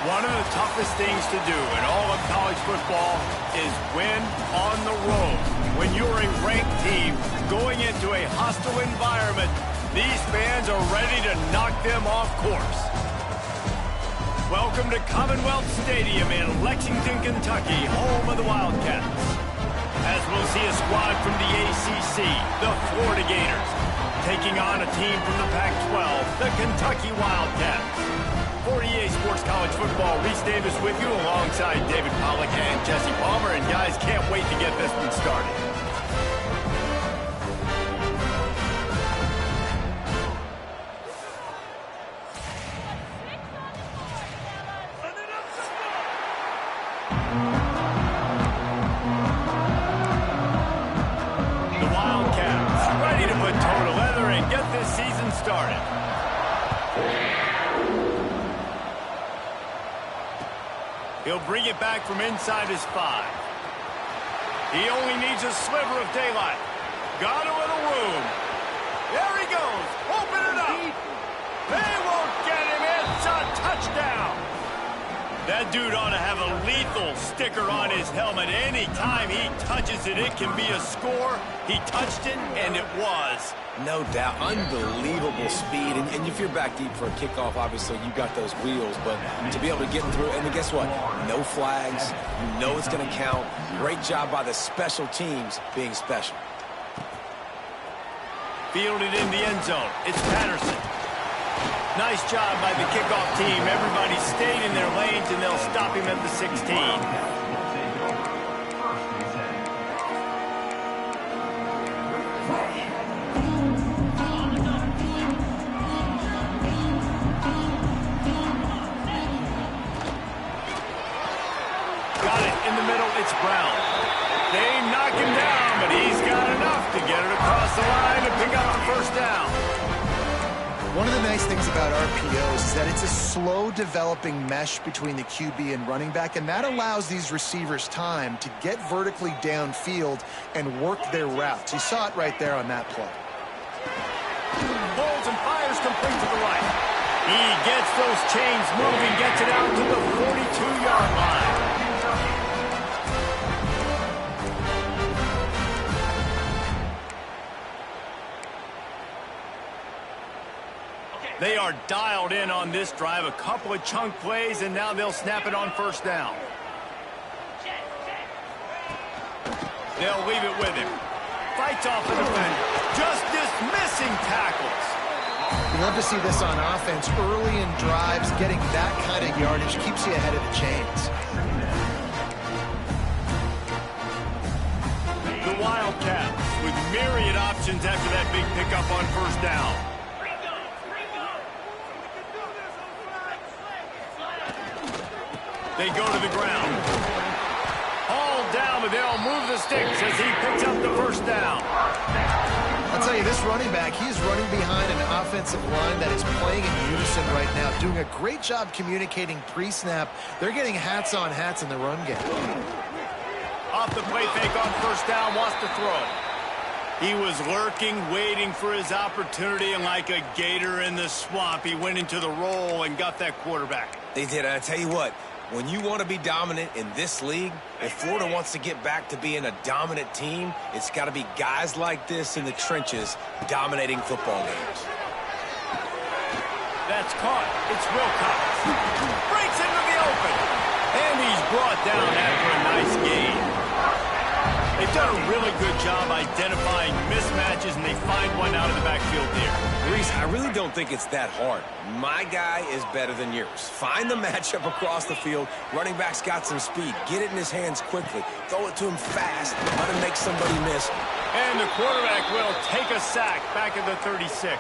One of the toughest things to do in all of college football is win on the road. When you're a ranked team going into a hostile environment, these fans are ready to knock them off course. Welcome to Commonwealth Stadium in Lexington, Kentucky, home of the Wildcats. As we'll see a squad from the ACC, the Florida Gators, taking on a team from the Pac-12, the Kentucky Wildcats. For EA Sports College Football, Reese Davis with you alongside David Pollack and Jesse Palmer. And guys, can't wait to get this one started. The Wildcats ready to put toe to leather and get this season started. He'll bring it back from inside his 5. He only needs a sliver of daylight. Got a little room. There he goes. Open it up. They won't get him. It's a touchdown. That dude ought to have a lethal sticker on his helmet. Anytime he touches it, it can be a score. He touched it, and it was. No doubt. Unbelievable speed. And if you're back deep for a kickoff, obviously you got those wheels. But to be able to get through, and guess what? No flags. You know it's going to count. Great job by the special teams being special. Fielded in the end zone. It's Patterson. Nice job by the kickoff team. Everybody stayed in their lanes, and they'll stop him at the 16. It's Brown. They knock him down, but he's got enough to get it across the line and pick up the first down. One One of the nice things about RPOs is that it's a slow developing mesh between the QB and running back, and that allows these receivers time to get vertically downfield and work their routes. You saw it right there on that play. Pulls and fires complete to the right. He gets those chains moving, gets it out to the 42-yard line. They are dialed in on this drive. A couple of chunk plays, and now they'll snap it on first down. They'll leave it with him. Fights off the defender. Just dismissing tackles. You love to see this on offense. Early in drives, getting that kind of yardage keeps you ahead of the chains. The Wildcats with myriad options after that big pickup on first down. They go to the ground. Hauled down, but they'll move the sticks as he picks up the first down. I'll tell you, this running back, he's running behind an offensive line that is playing in unison right now, doing a great job communicating pre-snap. They're getting hats on hats in the run game. Off the play fake on first down, wants to throw. He was lurking, waiting for his opportunity, and like a gator in the swamp, he went into the roll and got that quarterback. They did. I tell you what, when you want to be dominant in this league, if Florida wants to get back to being a dominant team, it's got to be guys like this in the trenches dominating football games. That's caught. It's Wilcox. Breaks into the open. And he's brought down after a nice gain. They've done a really good job identifying mismatches, and they find one out of the backfield there. Reese, I really don't think it's that hard. My guy is better than yours. Find the matchup across the field. Running back's got some speed. Get it in his hands quickly. Throw it to him fast. Let him make somebody miss. And the quarterback will take a sack back at the 36.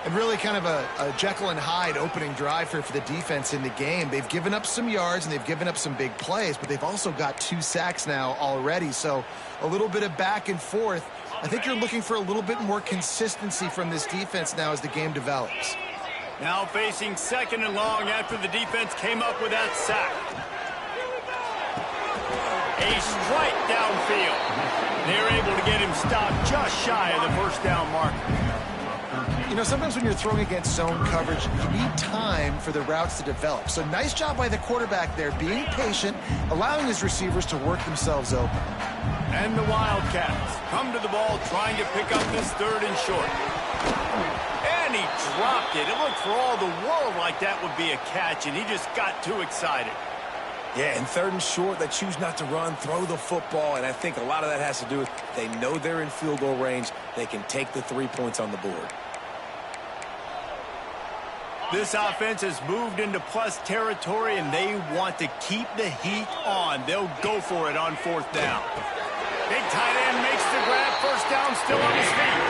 And really kind of a Jekyll and Hyde opening drive for the defense in the game. They've given up some yards and they've given up some big plays, but they've also got 2 sacks now already. So a little bit of back and forth. I think you're looking for a little bit more consistency from this defense now as the game develops. Now facing second and long after the defense came up with that sack. A strike downfield. They're able to get him stopped just shy of the first down marker. You know, sometimes when you're throwing against zone coverage, you need time for the routes to develop. So nice job by the quarterback there, being patient, allowing his receivers to work themselves open. And the Wildcats come to the ball trying to pick up this third and short. And he dropped it. It looked for all the world like that would be a catch, and he just got too excited. Yeah, and third and short, they choose not to run, throw the football, and I think a lot of that has to do with they know they're in field goal range. They can take the 3 points on the board. This offense has moved into plus territory, and they want to keep the heat on. They'll go for it on fourth down. Big tight end makes the grab. First down, still on his feet.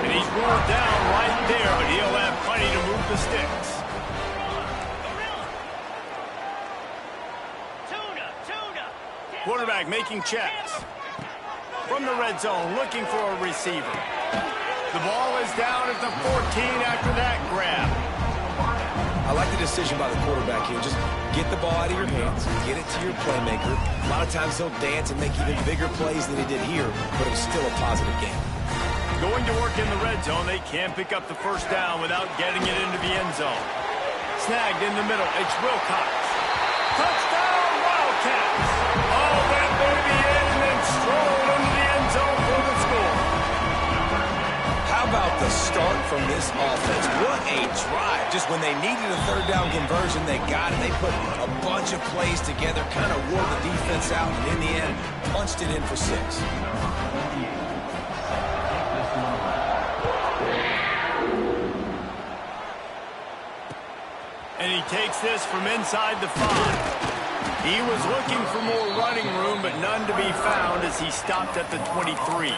And he's ruled down right there, but he'll have plenty to move the sticks. Quarterback making checks. From the red zone, looking for a receiver. The ball is down at the 14 after that grab. I like the decision by the quarterback here. Just get the ball out of your hands, get it to your playmaker. A lot of times he'll dance and make even bigger plays than he did here, but it was still a positive game. Going to work in the red zone, they can't pick up the first down without getting it into the end zone. Snagged in the middle, it's Wilcox. Touchdown, Wildcats! Oh, that baby in and then strolled into the end zone for the score. How about the start from this offense? What a drive. Just when they needed a third down conversion, they got it. They put a bunch of plays together, kind of wore the defense out, and in the end, punched it in for 6. And he takes this from inside the 5. He was looking for more running room, but none to be found as he stopped at the 23.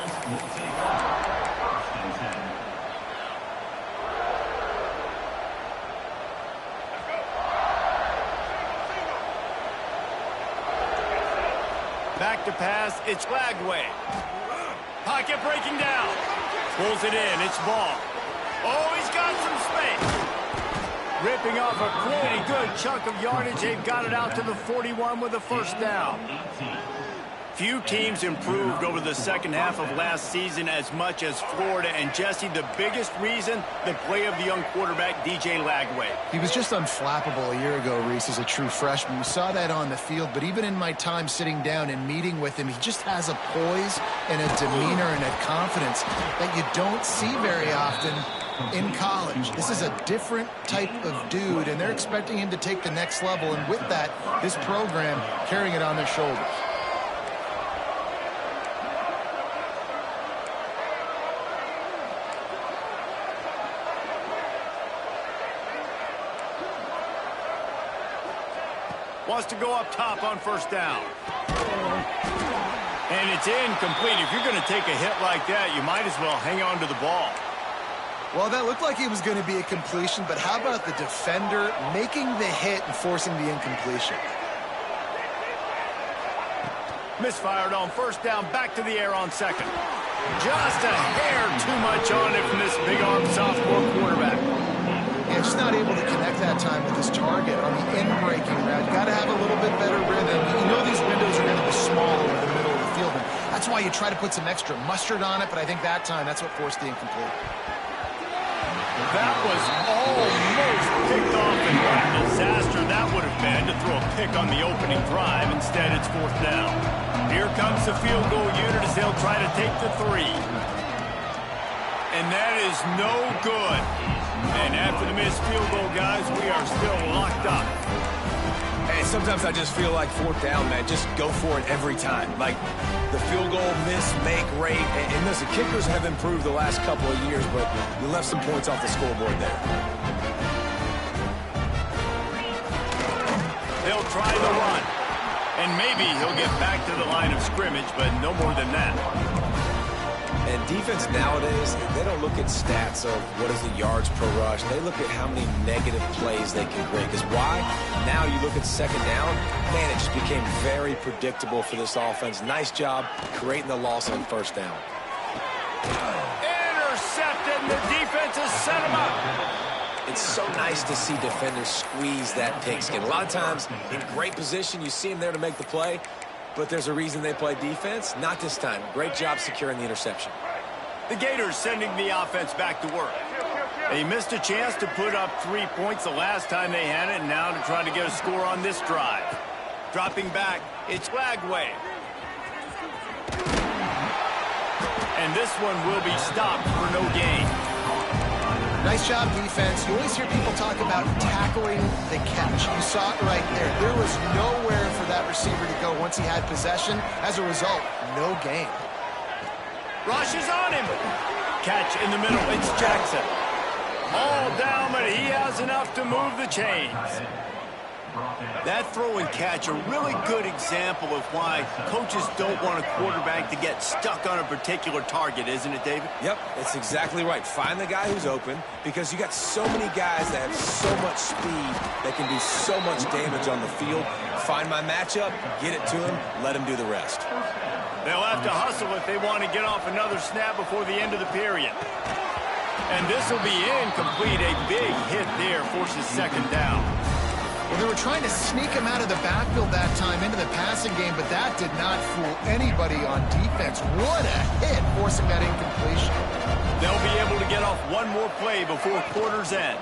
Back to pass, it's Lagway. Pocket breaking down. Pulls it in, it's Ball. Oh, he's got some space. Ripping off a pretty good chunk of yardage. They've got it out to the 41 with a first down. Few teams improved over the second half of last season as much as Florida. And, Jesse, the biggest reason, the play of the young quarterback, DJ Lagway. He was just unflappable a year ago, Reese, as a true freshman. We saw that on the field, but even in my time sitting down and meeting with him, he just has a poise and a demeanor and a confidence that you don't see very often in college. This is a different type of dude, and they're expecting him to take the next level. And with that, this program carrying it on their shoulders. Wants to go up top on first down. And it's incomplete. If you're going to take a hit like that, you might as well hang on to the ball. Well, that looked like it was going to be a completion, but how about the defender making the hit and forcing the incompletion? Misfired on first down, back to the air on second. Just a hair too much on it from this big-arm sophomore quarterback. Yeah, just not able to connect that time with his target on the in-breaking route. Got to have a little bit better rhythm. You know these windows are going to be small over the middle of the field, and that's why you try to put some extra mustard on it, but I think that time that's what forced the incomplete. That was almost picked off, and what a disaster that would have been to throw a pick on the opening drive. Instead, it's fourth down. Here comes the field goal unit as they'll try to take the 3. And that is no good. And after the missed field goal, guys, we are still locked up. Hey, sometimes I just feel like fourth down, man. Just go for it every time. Like the field goal miss-make rate. And listen, kickers have improved the last couple of years, but you left some points off the scoreboard there. They'll try the run. And maybe he'll get back to the line of scrimmage, but no more than that. And defense nowadays, they don't look at stats of what is the yards per rush. They look at how many negative plays they can create. Because why? Now you look at second down, man, it just became very predictable for this offense. Nice job creating the loss on first down. Intercepted, and the defense has set him up. It's so nice to see defenders squeeze that pigskin. A lot of times, in great position, you see them there to make the play. But there's a reason they play defense. Not this time. Great job securing the interception. The Gators sending the offense back to work. They missed a chance to put up 3 points the last time they had it, and now to try to get a score on this drive. Dropping back, it's Lagway. And this one will be stopped for no gain. Nice job, defense. You always hear people talk about tackling the catch. You saw it right there. There was nowhere for that receiver to go once he had possession. As a result, no gain. Rush is on him. Catch in the middle. It's Jackson. All down, but he has enough to move the chains. That throw and catch, a really good example of why coaches don't want a quarterback to get stuck on a particular target, isn't it, David? Yep, that's exactly right. Find the guy who's open, because you got so many guys that have so much speed that can do so much damage on the field. Find my matchup, get it to him, let him do the rest. They'll have to hustle if they want to get off another snap before the end of the period. And this will be incomplete. A big hit there forces second down. Well, they were trying to sneak him out of the backfield that time into the passing game, but that did not fool anybody on defense. What a hit, forcing that incompletion. They'll be able to get off one more play before quarter's end.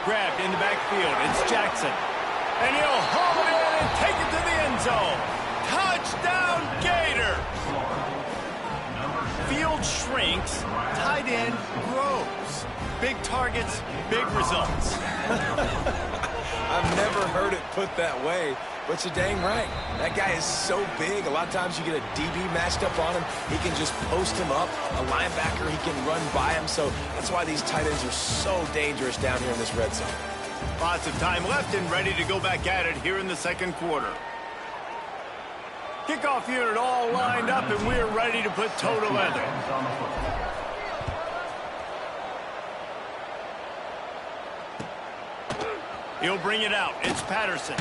Grabbed in the backfield. It's Jackson. And he'll haul it in and take it to the end zone. Touchdown, Gators! Field shrinks, tight end grows. Big targets, big results. I've never heard it put that way, but you're dang right. That guy is so big. A lot of times you get a DB matched up on him. He can just post him up. A linebacker, he can run by him. So that's why these tight ends are so dangerous down here in this red zone. Lots of time left and ready to go back at it here in the second quarter. Kickoff unit all lined up, and we're ready to put toe to leather. He'll bring it out. It's Patterson.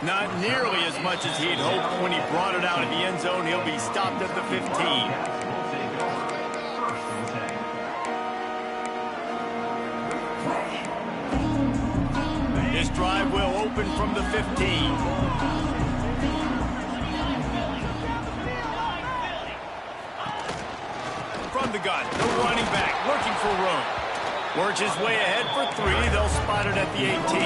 Not nearly as much as he'd hoped when he brought it out of the end zone. He'll be stopped at the 15. open from the 15. From the gun, the running back looking for room. Works his way ahead for 3. They'll spot it at the 18.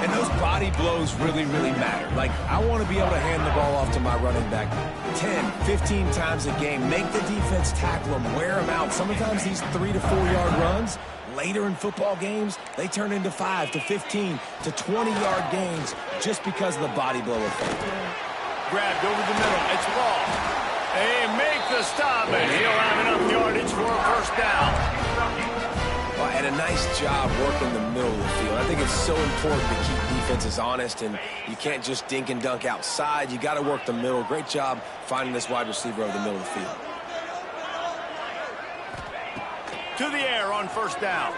And those body blows really, really matter. Like, I want to be able to hand the ball off to my running back 10, 15 times a game. Make the defense tackle them, wear them out. Sometimes these 3 to 4 yard runs, later in football games, they turn into 5 to 15 to 20-yard gains just because of the body blow effect. Grabbed over the middle. It's ball. They make the stop, and he'll have enough yardage for a first down. Well, and a nice job working the middle of the field. I think it's so important to keep defenses honest, and you can't just dink and dunk outside. You got to work the middle. Great job finding this wide receiver over the middle of the field. To the air on first down.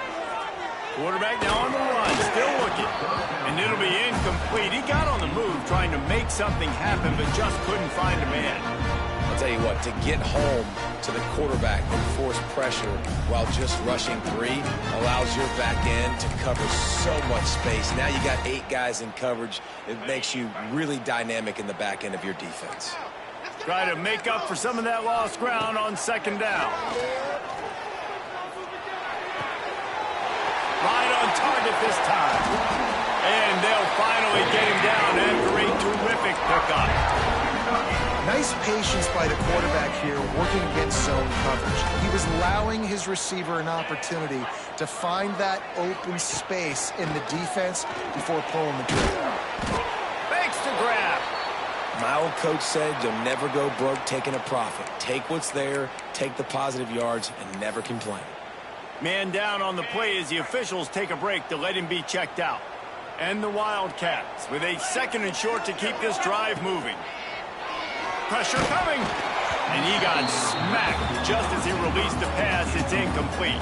Quarterback now on the run, still looking. And it'll be incomplete. He got on the move trying to make something happen, but just couldn't find a man. I'll tell you what, to get home to the quarterback and force pressure while just rushing 3 allows your back end to cover so much space. Now you got 8 guys in coverage. It makes you really dynamic in the back end of your defense. Try to make up for some of that lost ground on second down. Right on target this time. And they'll finally get him down after a terrific pickup. Nice patience by the quarterback here working against zone coverage. He was allowing his receiver an opportunity to find that open space in the defense before pulling the trigger. Thanks to grab. My old coach said you'll never go broke taking a profit. Take what's there, take the positive yards, and never complain. Man down on the play as the officials take a break to let him be checked out. And the Wildcats with a 2nd and short to keep this drive moving. Pressure coming. And he got smacked just as he released the pass. It's incomplete.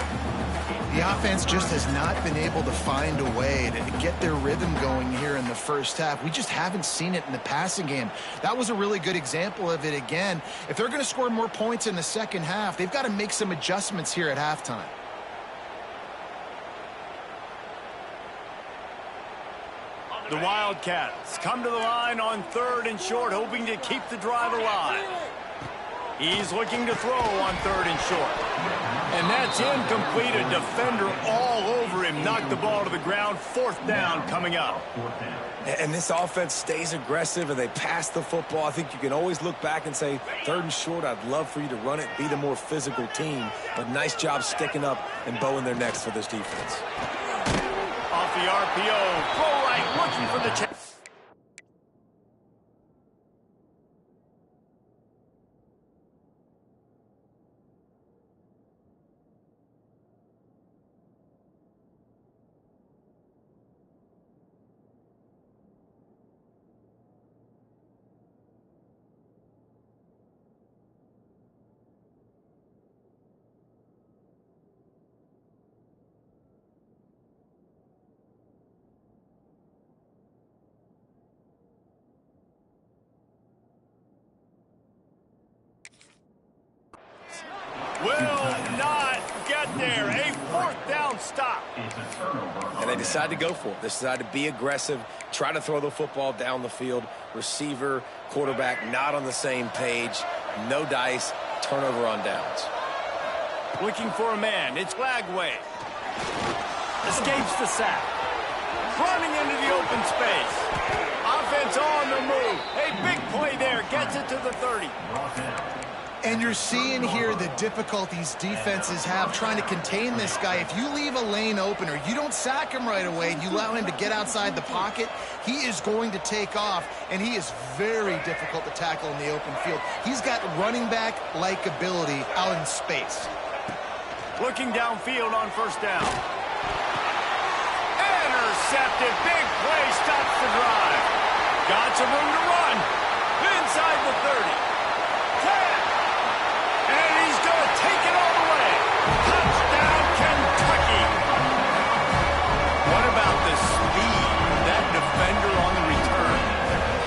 The offense just has not been able to find a way to get their rhythm going here in the first half. We just haven't seen it in the passing game. That was a really good example of it again. If they're going to score more points in the second half, they've got to make some adjustments here at halftime. The Wildcats come to the line on 3rd and short, hoping to keep the drive alive. He's looking to throw on 3rd and short. And that's incomplete. A defender all over him. Knocked the ball to the ground. 4th down coming up. And this offense stays aggressive and they pass the football. I think you can always look back and say, 3rd and short, I'd love for you to run it, be the more physical team. But nice job sticking up and bowing their necks for this defense. Off the RPO, throw right, looking for the chance. Will not get there. A 4th down stop. And they decide to go for it. They decide to be aggressive, try to throw the football down the field. Receiver, quarterback, not on the same page. No dice, turnover on downs. Looking for a man. It's Lagway. Escapes the sack. Running into the open space. Offense on the move. A big play there. Gets it to the 30. And you're seeing here the difficulties defenses have trying to contain this guy. If you leave a lane open or you don't sack him right away and you allow him to get outside the pocket, he is going to take off, and he is very difficult to tackle in the open field. He's got running back-like ability out in space. Looking downfield on 1st down. Intercepted. Big play. Stops the drive. Got some room to run. Inside the 30. 10. And he's going to take it all the way. Touchdown, Kentucky. What about the speed of that defender on the return?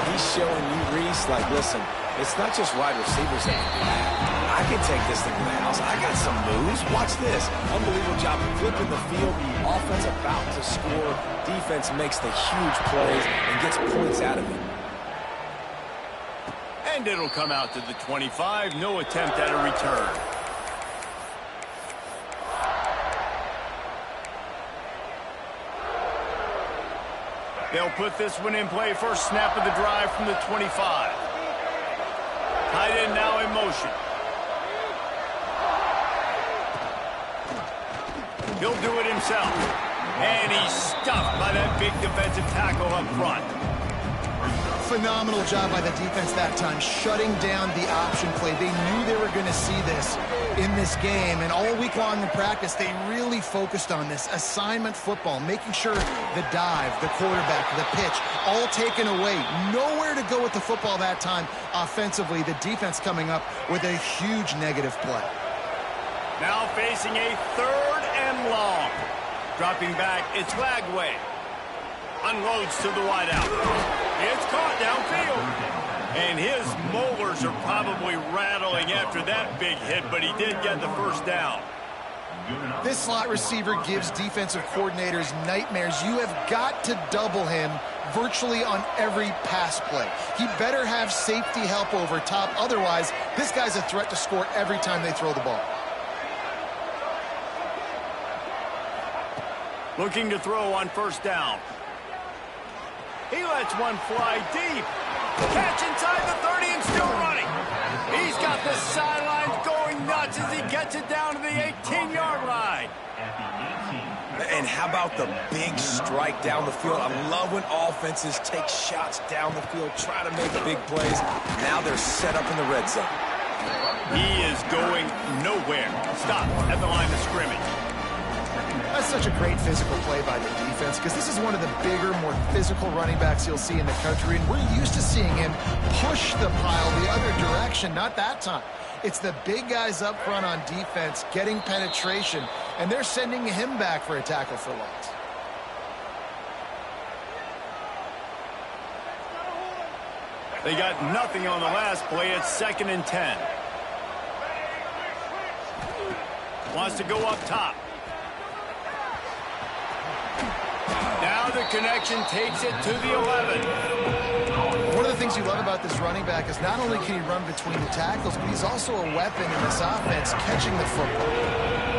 He's showing you, Reese, like, listen, it's not just wide receivers that can do that. I can take this thing to the house. I got some moves. Watch this. Unbelievable job flipping the field. Offense about to score. Defense makes the huge plays and gets points out of it. And it'll come out to the 25. No attempt at a return. They'll put this one in play. First snap of the drive from the 25. Tight end now in motion. He'll do it himself. And he's stuffed by that big defensive tackle up front. Phenomenal job by the defense that time, shutting down the option play. They knew they were going to see this in this game, and all week long in practice, they really focused on this assignment football, making sure the dive, the quarterback, the pitch, all taken away. Nowhere to go with the football that time offensively. The defense coming up with a huge negative play. Now facing a 3rd and long. Dropping back, it's Lagway. Unloads to the wideout. It's caught downfield. And his molars are probably rattling after that big hit, but he did get the first down. This slot receiver gives defensive coordinators nightmares. You have got to double him virtually on every pass play. He better have safety help over top. Otherwise, this guy's a threat to score every time they throw the ball. Looking to throw on first down. He lets one fly deep. Catch inside the 30 and still running. He's got the sidelines going nuts as he gets it down to the 18-yard line. And how about the big strike down the field? I love when offenses take shots down the field, try to make big plays. Now they're set up in the red zone. He is going nowhere. Stop at the line of scrimmage. That's such a great physical play by the defense because this is one of the bigger, more physical running backs you'll see in the country, and we're used to seeing him push the pile the other direction. Not that time. It's the big guys up front on defense getting penetration, and they're sending him back for a tackle for loss. They got nothing on the last play. It's 2nd and 10. Wants to go up top. Now the connection takes it to the 11. One of the things you love about this running back is not only can he run between the tackles, but he's also a weapon in this offense catching the football.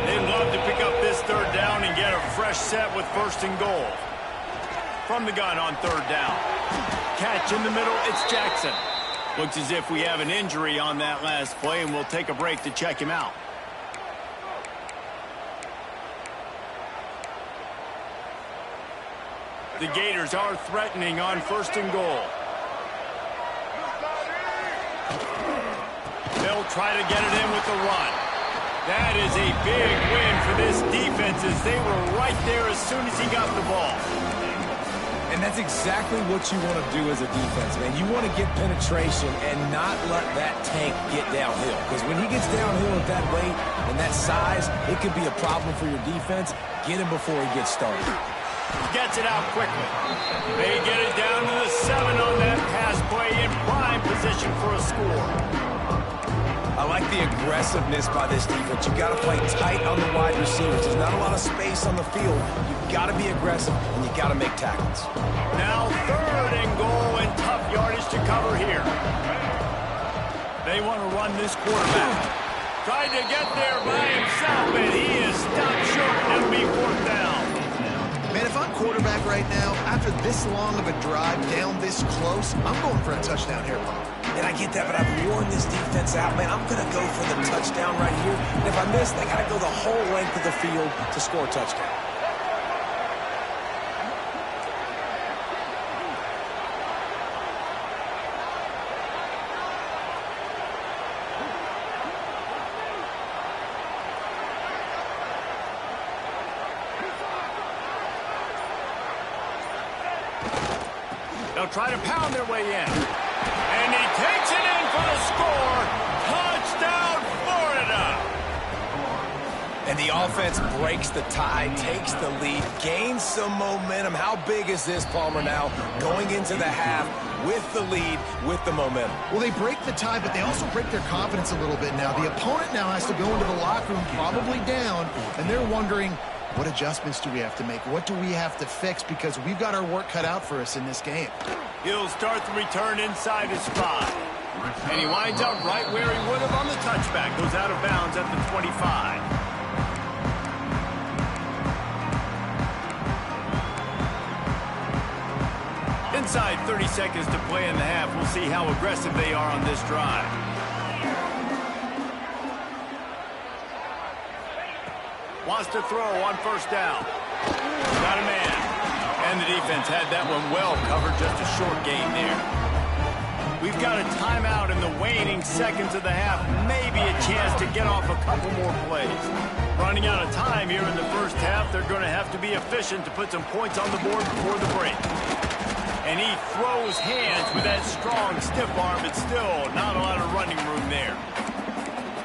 They'd love to pick up this 3rd down and get a fresh set with 1st and goal. From the gun on 3rd down. Catch in the middle, it's Jackson. Looks as if we have an injury on that last play, and we'll take a break to check him out. The Gators are threatening on 1st and goal. They'll try to get it in with the run. That is a big win for this defense as they were right there as soon as he got the ball. And that's exactly what you want to do as a defense, man. You want to get penetration and not let that tank get downhill. Because when he gets downhill at that weight and that size, it could be a problem for your defense. Get him before he gets started. Gets it out quickly. They get it down to the 7 on that pass play in prime position for a score. I like the aggressiveness by this defense. You got to play tight on the wide receivers. There's not a lot of space on the field. You've got to be aggressive, and you got to make tackles. Now 3rd and goal and tough yardage to cover here. They want to run this quarterback. Tried to get there by himself, and he is stopped short. It'll be 4th down. Man, if I'm quarterback right now, after this long of a drive down this close, I'm going for a touchdown here, Bob. And I get that, but I've worn this defense out, man. I'm going to go for the touchdown right here. And if I miss, they got to go the whole length of the field to score a touchdown. They'll try to pound their way in. And he takes it in for the score. Touchdown, Florida. And the offense breaks the tie, takes the lead, gains some momentum. How big is this, Palmer, now going into the half with the lead, with the momentum? Well, they break the tie, but they also break their confidence a little bit now. The opponent now has to go into the locker room probably down, and they're wondering, what adjustments do we have to make? What do we have to fix? Because we've got our work cut out for us in this game. He'll start the return inside his 5. And he winds up right where he would have on the touchback. Goes out of bounds at the 25. Inside 30 seconds to play in the half. We'll see how aggressive they are on this drive. Wants to throw on first down. Got a man. And the defense had that one well covered. Just a short gain there. We've got a timeout in the waning seconds of the half. Maybe a chance to get off a couple more plays. Running out of time here in the first half. They're going to have to be efficient to put some points on the board before the break. And he throws hands with that strong, stiff arm, but still not a lot of running room there.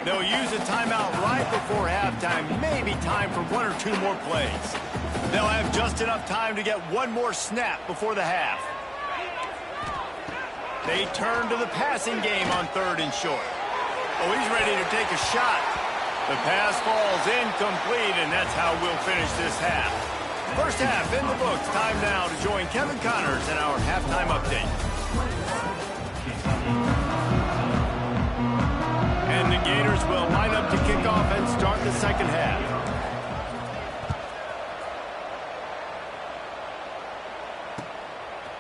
They'll use a timeout right before halftime, maybe time for 1 or 2 more plays. They'll have just enough time to get one more snap before the half. They turn to the passing game on 3rd and short. Oh, he's ready to take a shot. The pass falls incomplete, and that's how we'll finish this half. First half in the books. Time now to join Kevin Connors in our halftime update. And the Gators will line up to kick off and start the second half.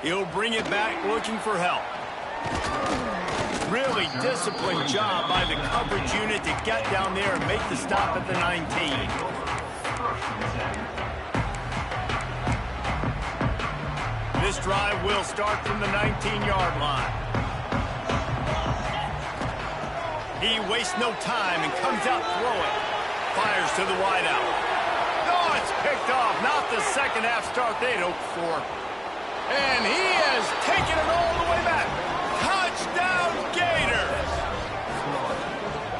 He'll bring it back looking for help. Really disciplined job by the coverage unit to get down there and make the stop at the 19. This drive will start from the 19-yard line. He wastes no time and comes out throwing. Fires to the wideout. Oh, it's picked off. Not the second half start they'd hoped for. And he has taken it all the way back. Touchdown, Gators!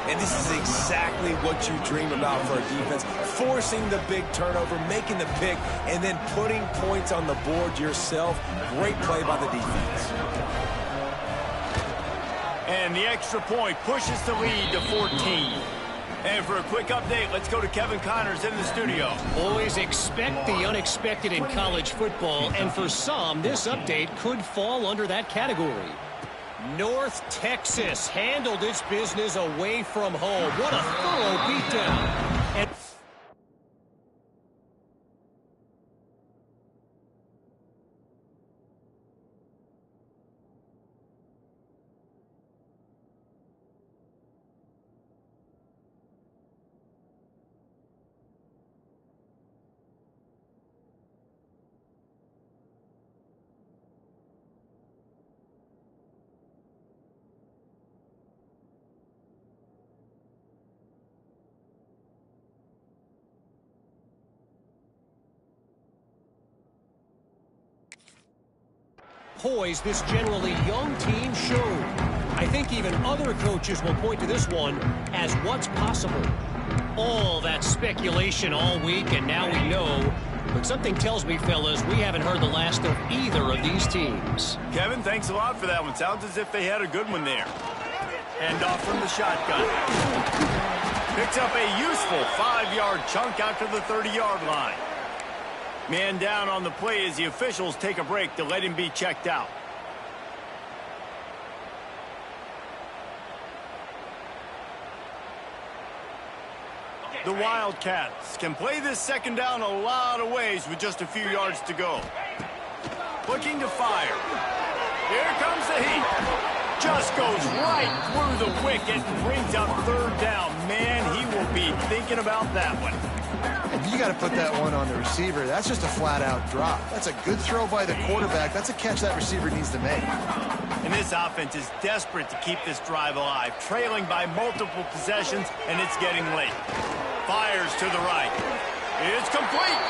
And this is exactly what you dream about for a defense. Forcing the big turnover, making the pick, and then putting points on the board yourself. Great play by the defense. And the extra point pushes the lead to 14. And for a quick update, let's go to Kevin Connors in the studio. Always expect the unexpected in college football, and for some, this update could fall under that category. North Texas handled its business away from home. What a thorough beatdown. And poise this generally young team showed. I think even other coaches will point to this one as what's possible. All that speculation all week, and now we know. But something tells me, fellas, we haven't heard the last of either of these teams. Kevin, thanks a lot for that one. Sounds as if they had a good one there. Hand off from the shotgun. Picks up a useful 5-yard chunk out to the 30-yard line. Man down on the play as the officials take a break to let him be checked out. The Wildcats can play this second down a lot of ways with just a few yards to go. Looking to fire. Here comes the heat. Just goes right through the wicket and brings up 3rd down. Man, he will be thinking about that one. And you got to put that one on the receiver. That's just a flat-out drop. That's a good throw by the quarterback. That's a catch that receiver needs to make. And this offense is desperate to keep this drive alive, trailing by multiple possessions, and it's getting late. Fires to the right. It's complete.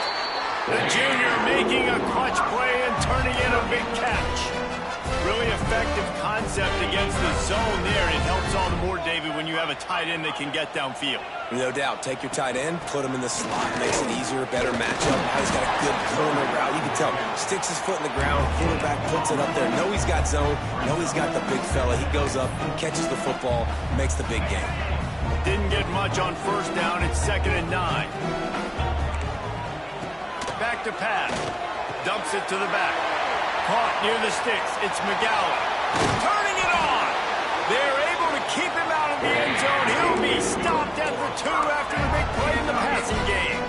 The junior making a clutch play and turning in a big catch. Really effective concept against the zone there. It helps all the more, David, when you have a tight end that can get downfield. No doubt. Take your tight end, put him in the slot, makes it easier, better matchup. Now he's got a good corner route. You can tell. Sticks his foot in the ground, quarterback puts it up there. Know he's got zone. Know he's got the big fella. He goes up, catches the football, makes the big game. Didn't get much on first down. It's 2nd and 9. Back to pass. Dumps it to the back. Caught near the sticks. It's McGowan. Turning it on. They're able to keep him out of the end zone. He'll be stopped at the 2 after the big play in the passing game.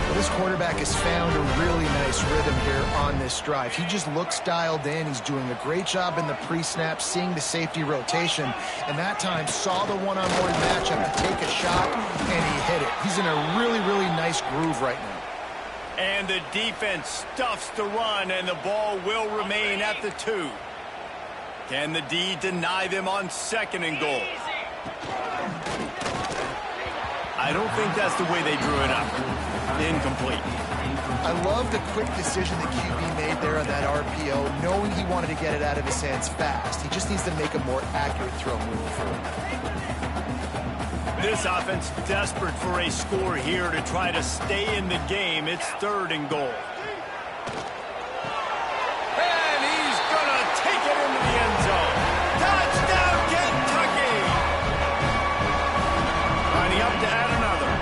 Well, this quarterback has found a really nice rhythm here on this drive. He just looks dialed in. He's doing a great job in the pre-snap, seeing the safety rotation, and that time saw the one-on-one matchup to take a shot, and he hit it. He's in a really, really nice groove right now. And the defense stuffs the run, and the ball will remain at the 2. Can the D deny them on 2nd and goal? I don't think that's the way they drew it up. Incomplete. I love the quick decision that QB made there on that RPO, knowing he wanted to get it out of his hands fast. He just needs to make a more accurate throw moving forward. This offense desperate for a score here to try to stay in the game. It's 3rd and goal. And he's going to take it into the end zone. Touchdown, Kentucky! Lining up to add another.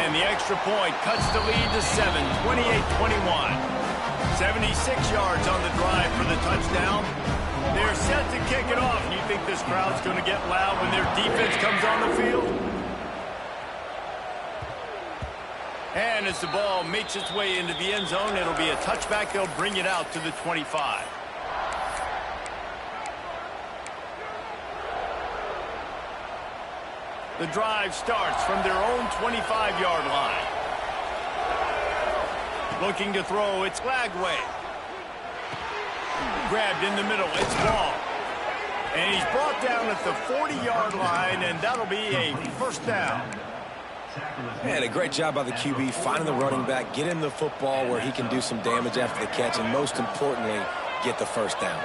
And the extra point cuts the lead to 7, 28-21. 76 yards on the drive for the touchdown. They're set to kick it off. You think this crowd's going to get loud when their defense comes on the field? And as the ball makes its way into the end zone, it'll be a touchback. They'll bring it out to the 25. The drive starts from their own 25-yard line. Looking to throw, it's Lagway. Grabbed in the middle, it's Ball. And he's brought down at the 40-yard line, and that'll be a first down. Man, a great job by the QB, finding the running back, get him the football where he can do some damage after the catch, and most importantly, get the first down.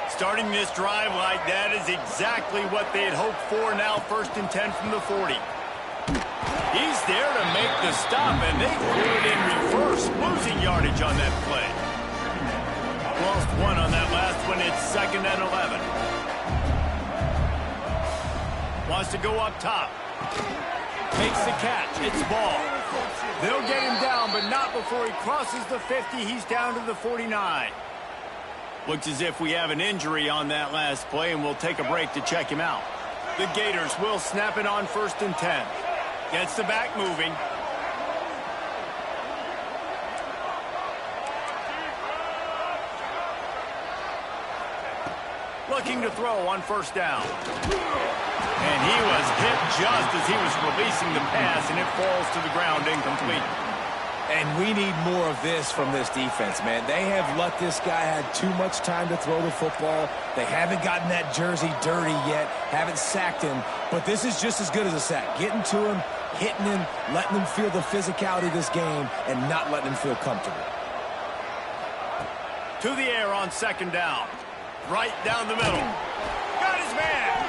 Starting this drive like that is exactly what they had hoped for. Now 1st and 10 from the 40. He's there to make the stop, and they threw it in reverse, losing yardage on that play. Lost 1 on that last one. It's 2nd and 11. Wants to go up top. Makes the catch. It's Ball. They'll get him down, but not before he crosses the 50. He's down to the 49. Looks as if we have an injury on that last play, and we'll take a break to check him out. The Gators will snap it on 1st and 10. Gets the back moving. Looking to throw on 1st down. And he was hit just as he was releasing the pass, and it falls to the ground incomplete. And we need more of this from this defense, man. They have let this guy have too much time to throw the football. They haven't gotten that jersey dirty yet, haven't sacked him. But this is just as good as a sack. Getting to him, hitting him, letting him feel the physicality of this game, and not letting him feel comfortable. To the air on 2nd down. Right down the middle. Got his man.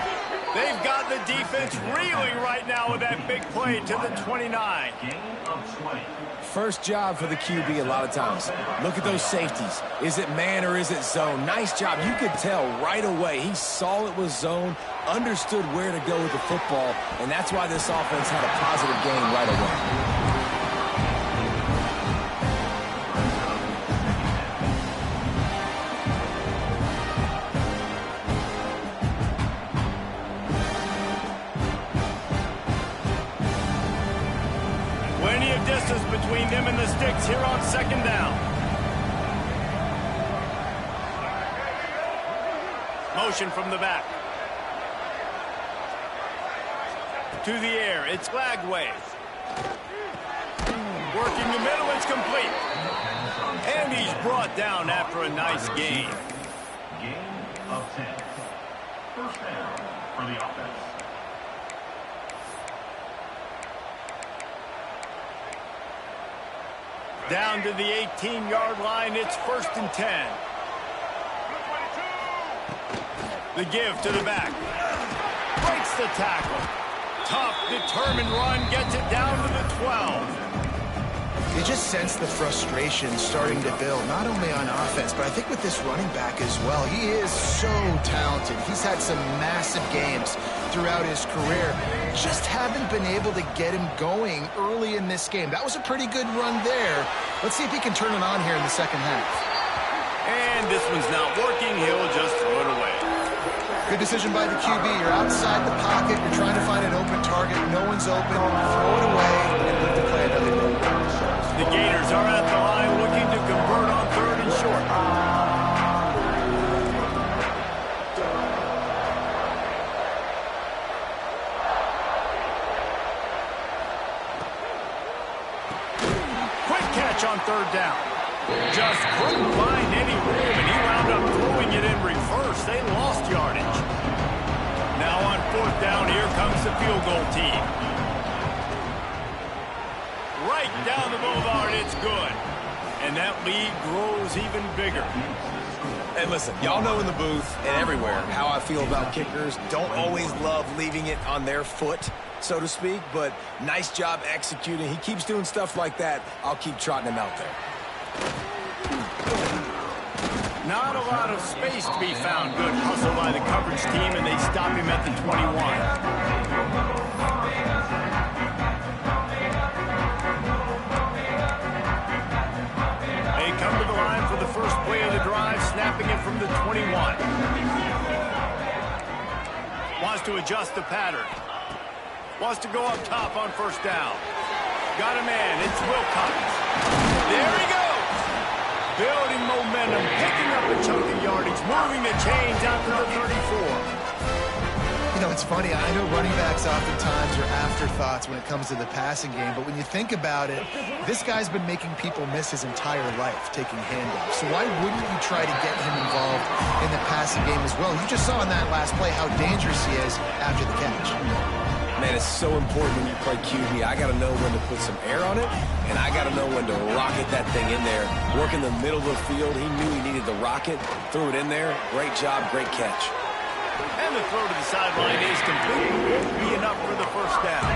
They've got the defense reeling right now with that big play to the 29. First job for the QB a lot of times. Look at those safeties. Is it man or is it zone? Nice job. You could tell right away. He saw it was zone, understood where to go with the football, and that's why this offense had a positive game right away. Distance between them and the sticks here on 2nd down. Motion from the back. To the air, it's Lagway. Working the middle, it's complete. And he's brought down after a nice gain. Gain of 10. First down for the offense. Down to the 18-yard line, it's 1st and 10. The give to the back. Breaks the tackle. Tough, determined run, gets it down to the 12. You just sense the frustration starting to build, not only on offense, but I think with this running back as well. He is so talented. He's had some massive games throughout his career. Just haven't been able to get him going early in this game. That was a pretty good run there. Let's see if he can turn it on here in the second half. And this one's not working. He'll just throw it away. Good decision by the QB. You're outside the pocket. You're trying to find an open target. No one's open. Throw it away and live to play another game. The Gators are at the line looking to convert on 3rd and short. Quick catch on 3rd down. Just couldn't find any room, and he wound up throwing it in reverse. They lost yardage. Now on 4th down, here comes the field goal team. Right down the boulevard, it's good. And that lead grows even bigger. And listen, y'all know in the booth and everywhere how I feel about kickers. Don't always love leaving it on their foot, so to speak, but nice job executing. He keeps doing stuff like that. I'll keep trotting him out there. Not a lot of space to be found. Good hustle by the coverage team, and they stop him at the 21. Come to the line for the first play of the drive, snapping it from the 21. Wants to adjust the pattern. Wants to go up top on 1st down. Got a man. It's Wilcox. There he goes. Building momentum, picking up a chunk of yardage, moving the chains out to the 34. You know, it's funny. I know running backs oftentimes are afterthoughts when it comes to the passing game, but when you think about it, this guy's been making people miss his entire life taking handoffs. So why wouldn't you try to get him involved in the passing game as well? You just saw in that last play how dangerous he is after the catch. Man, it's so important when you play QB. I got to know when to put some air on it, and I got to know when to rocket that thing in there. Work in the middle of the field. He knew he needed the rocket. Threw it in there. Great job. Great catch. And the throw to the sideline is complete. Won't be enough for the 1st down.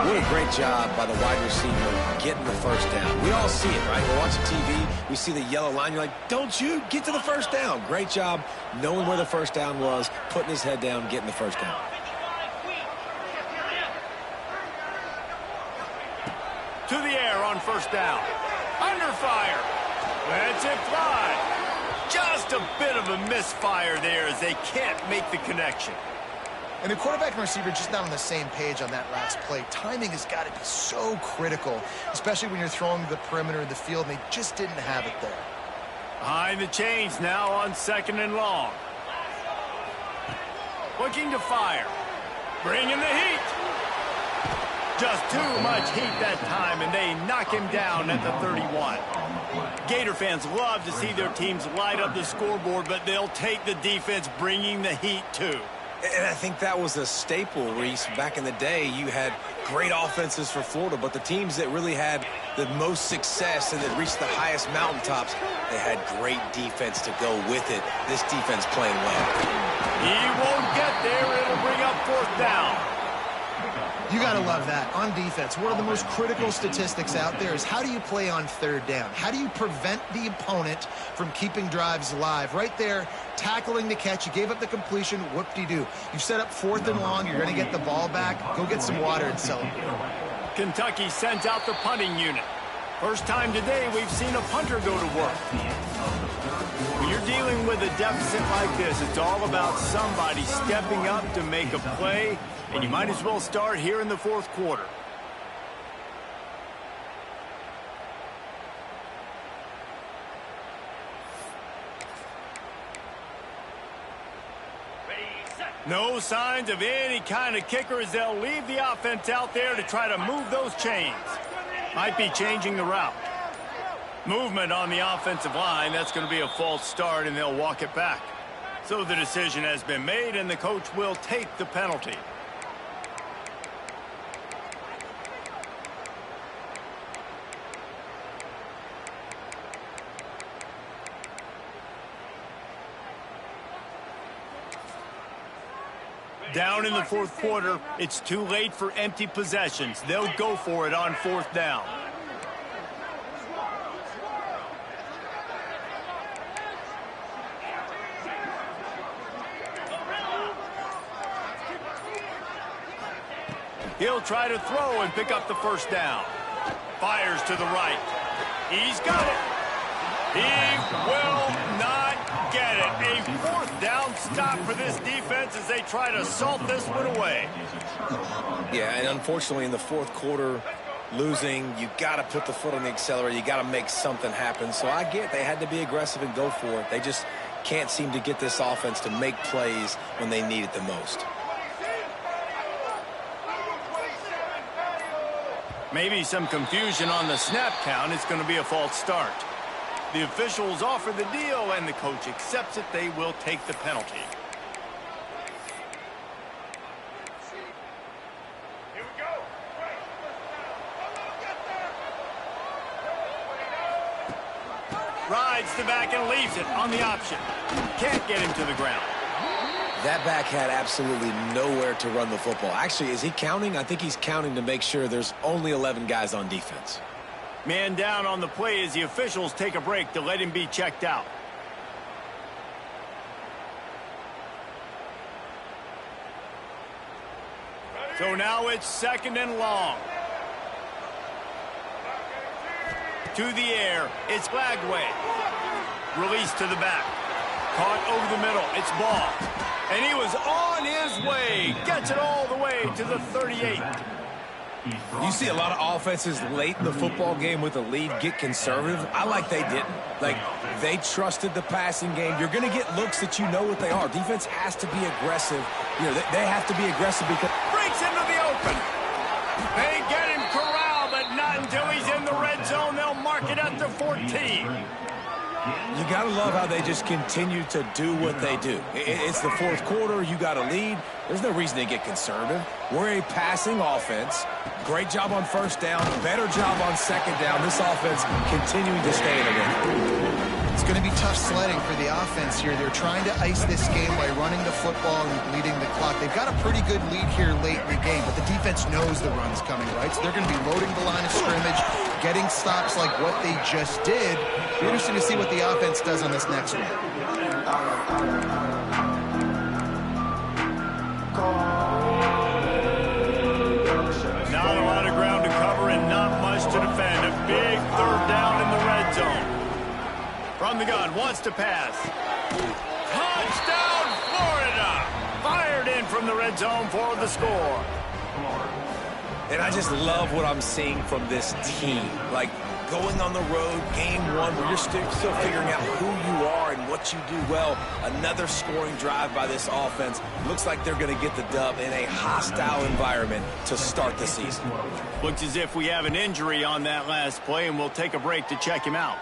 What a great job by the wide receiver getting the 1st down. We all see it, right? We're watching TV. We see the yellow line. You're like, don't you get to the 1st down. Great job knowing where the 1st down was, putting his head down, getting the 1st down. To the air on 1st down. Under fire. Lets it fly. Just a bit of a misfire there as they can't make the connection. And the quarterback and receiver just not on the same page on that last play. Timing has got to be so critical, especially when you're throwing to the perimeter of the field, and they just didn't have it there. Behind the chains now on 2nd and long. Looking to fire. Bringing the heat. Just too much heat that time, and they knock him down at the 31. Gator fans love to see their teams light up the scoreboard, but they'll take the defense bringing the heat too. And I think that was a staple, Reese. Back in the day, you had great offenses for Florida, but the teams that really had the most success and that reached the highest mountaintops, they had great defense to go with it. This defense playing well. He won't get there. It'll bring up 4th down. You got to love that. On defense, one of the most critical statistics out there is how do you play on 3rd down? How do you prevent the opponent from keeping drives alive? Right there, tackling the catch. You gave up the completion. Whoop-de-doo. You've set up 4th and long. You're going to get the ball back. Go get some water and celebrate. Kentucky sends out the punting unit. First time today we've seen a punter go to work. When you're dealing with a deficit like this, it's all about somebody stepping up to make a play, and you might as well start here in the 4th quarter. No signs of any kind of kicker as they'll leave the offense out there to try to move those chains. Might be changing the route. Movement on the offensive line. That's going to be a false start, and they'll walk it back. So the decision has been made, and the coach will take the penalty. Down in the fourth quarter, it's too late for empty possessions. They'll go for it on fourth down. He'll try to throw and pick up the first down. Fires to the right. He's got it. He will not get it. A fourth down stop for this defense as they try to salt this one away. Yeah, and unfortunately in the fourth quarter, losing, you got to put the foot on the accelerator. You got to make something happen. So I get they had to be aggressive and go for it. They just can't seem to get this offense to make plays when they need it the most. Maybe some confusion on the snap count. It's going to be a false start. The officials offer the deal, and the coach accepts it. They will take the penalty. Here we go. Rides the back and leaves it on the option. Can't get him to the ground. That back had absolutely nowhere to run the football. Actually, is he counting? I think he's counting to make sure there's only 11 guys on defense. Man down on the play as the officials take a break to let him be checked out. So now it's second and long. To the air, it's Bagway. Release to the back. Caught over the middle, it's Ball. And he was on his way. Gets it all the way to the 38. You see a lot of offenses late in the football game with a lead get conservative. I like they didn't. Like, they trusted the passing game. You're going to get looks that you know what they are. Defense has to be aggressive. You know, they have to be aggressive because... Breaks into the open. They get him corralled, but not until he's in the red zone. They'll mark it at the 14. You got to love how they just continue to do what they do. It's the fourth quarter. You got a lead. There's no reason to get conservative. We're a passing offense. Great job on first down. Better job on second down. This offense continuing to stay in the game. It's going to be tough sledding for the offense here. They're trying to ice this game by running the football and bleeding the clock. They've got a pretty good lead here late in the game, but the defense knows the run's coming, right? So they're going to be loading the line of scrimmage, getting stops like what they just did. It'll be interesting to see what the offense does on this next one. Not a lot of ground to cover and not much to defend. A big third down in the red zone. From the gun, wants to pass. Touchdown, Florida! Fired in from the red zone for the score. And I just love what I'm seeing from this team. Like, going on the road, game one, where you're still figuring out who you are and what you do well. Another scoring drive by this offense. Looks like they're going to get the dub in a hostile environment to start the season. Looks as if we have an injury on that last play, and we'll take a break to check him out.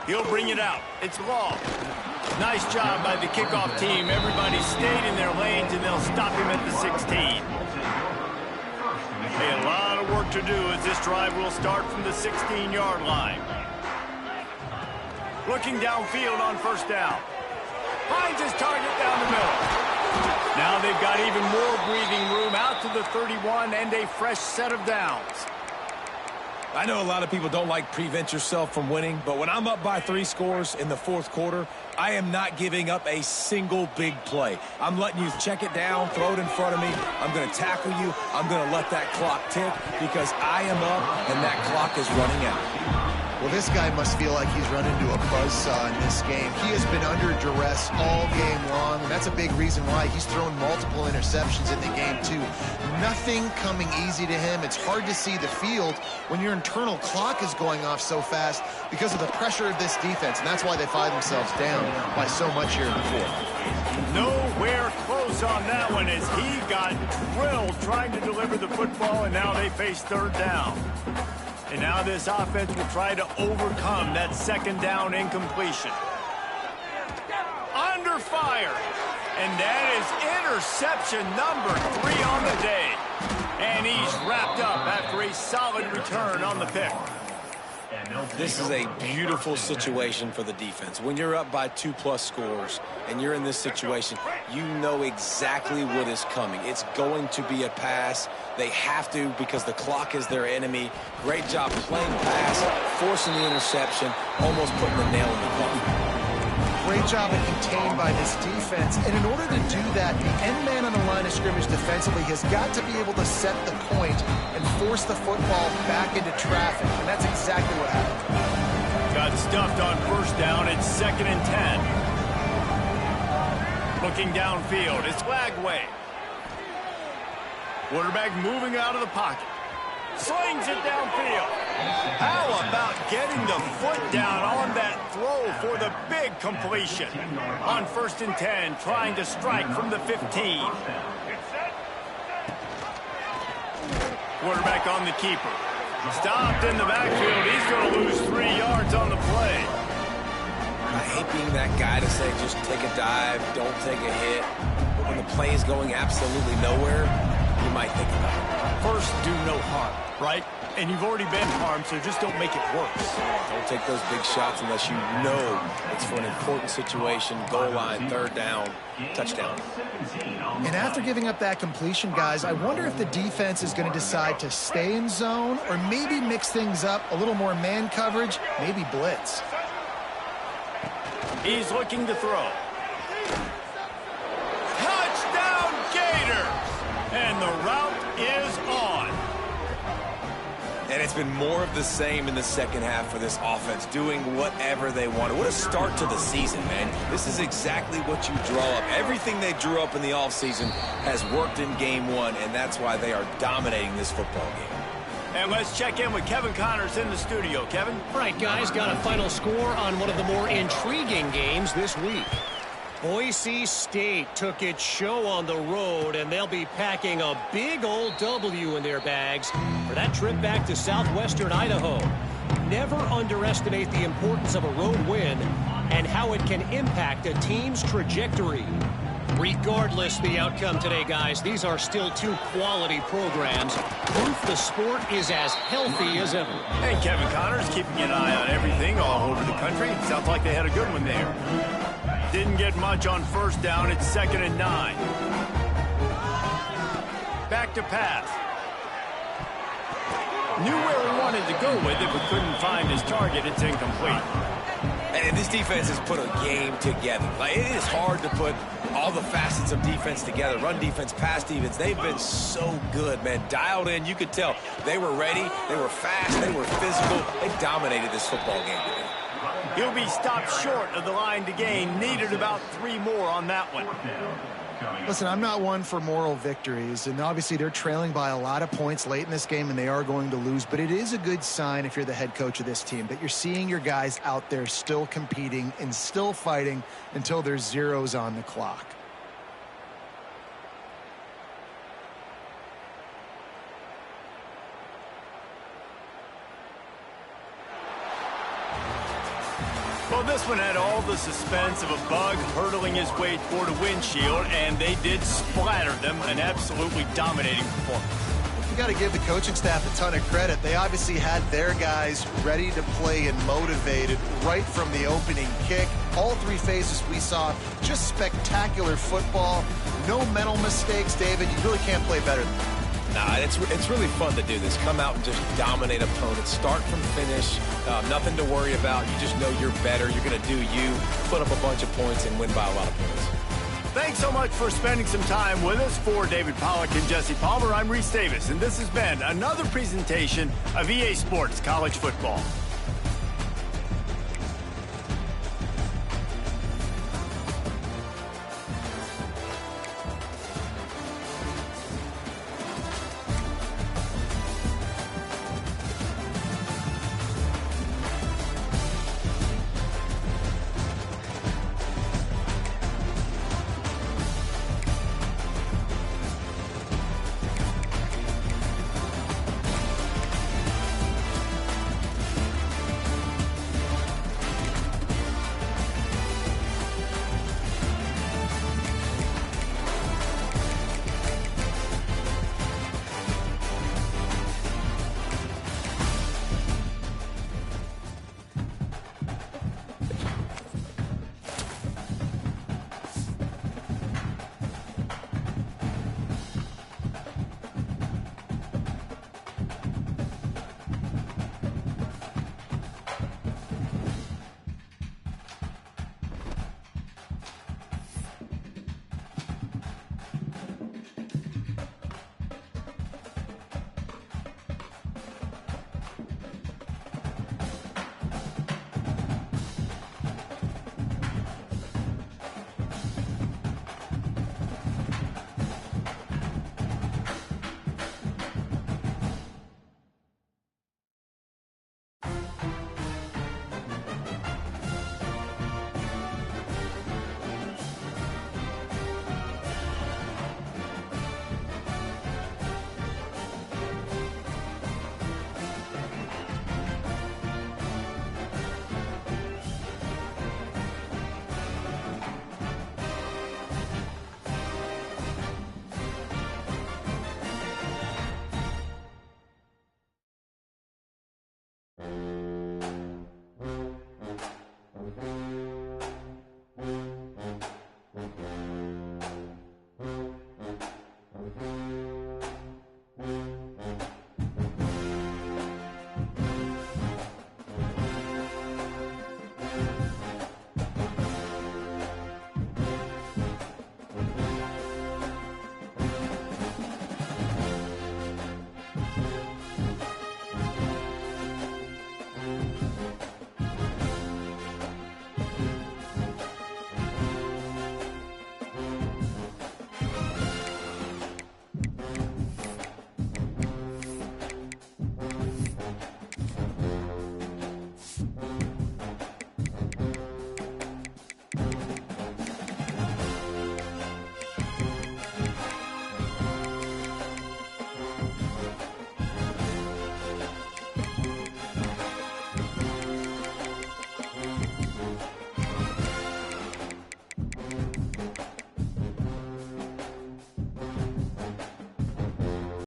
He'll bring it out. It's Law. Nice job by the kickoff team. Everybody stayed in their lanes, and they'll stop him at the 16. Hey, a lot of work to do as this drive will start from the 16-yard line. Looking downfield on first down. Finds his target down the middle. Now they've got even more breathing room out to the 31 and a fresh set of downs. I know a lot of people don't like prevent yourself from winning, but when I'm up by 3 scores in the fourth quarter, I am not giving up a single big play. I'm letting you check it down, throw it in front of me. I'm going to tackle you. I'm going to let that clock tick because I am up and that clock is running out. Well, this guy must feel like he's run into a buzzsaw in this game. He has been under duress all game long, and that's a big reason why he's thrown multiple interceptions in the game, too. Nothing coming easy to him. It's hard to see the field when your internal clock is going off so fast because of the pressure of this defense, and that's why they find themselves down by so much here in the fourth. Nowhere close on that one as he got drilled trying to deliver the football, and now they face third down. And now this offense will try to overcome that second down incompletion. Under fire. And that is interception number 3 on the day. And he's wrapped up after a solid return on the pick. This is a beautiful situation for the defense. When you're up by 2+ scores and you're in this situation, you know exactly what is coming. It's going to be a pass. They have to because the clock is their enemy. Great job playing pass, forcing the interception, almost putting the nail in the coffin. Great job of contained by this defense. And in order to do that, the end man on the line of scrimmage defensively has got to be able to set the point and force the football back into traffic. And that's exactly what happened. Got stuffed on first down. It's 2nd and 10. Looking downfield. It's Lagway. Quarterback moving out of the pocket. Slings it downfield. How about getting the foot down on that throw for the big completion? On 1st and 10, trying to strike from the 15. Quarterback on the keeper. Stopped in the backfield. He's going to lose 3 yards on the play. I hate being that guy to say just take a dive, don't take a hit. But when the play is going absolutely nowhere, you might think about it. First, do no harm, right? And you've already been harmed, so just don't make it worse. Don't take those big shots unless you know it's for an important situation, goal line, 3rd down, touchdown. And after giving up that completion, guys, I wonder if the defense is going to decide to stay in zone or maybe mix things up, a little more man coverage, maybe blitz. He's looking to throw. Touchdown, Gators! And the route is on. And it's been more of the same in the second half for this offense, doing whatever they wanted. What a start to the season, man. This is exactly what you draw up. Everything they drew up in the offseason has worked in game 1, and that's why they are dominating this football game. And let's check in with Kevin Connors in the studio. Kevin? All right, guys, got a final score on one of the more intriguing games this week. Boise State took its show on the road, and they'll be packing a big old W in their bags for that trip back to southwestern Idaho. Never underestimate the importance of a road win and how it can impact a team's trajectory. Regardless the outcome today, guys, these are still 2 quality programs. Proof the sport is as healthy as ever. And Kevin Connors keeping an eye on everything all over the country. Sounds like they had a good one there. Didn't get much on 1st down. It's 2nd and 9. Back to pass. Knew where he wanted to go with it, but couldn't find his target. It's incomplete. And this defense has put a game together. Like, it is hard to put all the facets of defense together. Run defense, pass defense. They've been so good, man. Dialed in. You could tell they were ready. They were fast. They were physical. They dominated this football game today. He'll be stopped short of the line to gain. Needed about 3 more on that one. Listen, I'm not one for moral victories, and obviously they're trailing by a lot of points late in this game, and they are going to lose, but it is a good sign if you're the head coach of this team that you're seeing your guys out there still competing and still fighting until there's zeros on the clock. Well, this one had all the suspense of a bug hurtling his way toward a windshield, and they did splatter them. An absolutely dominating performance. You got to give the coaching staff a ton of credit. They obviously had their guys ready to play and motivated right from the opening kick. All 3 phases we saw, just spectacular football. No mental mistakes, David. You really can't play better than that. Nah, it's really fun to do this. Come out and just dominate opponents. Start from finish. Nothing to worry about. You just know you're better. You're going to do you. Put up a bunch of points and win by a lot of points. Thanks so much for spending some time with us. For David Pollack and Jesse Palmer, I'm Reese Davis, and this has been another presentation of EA Sports College Football.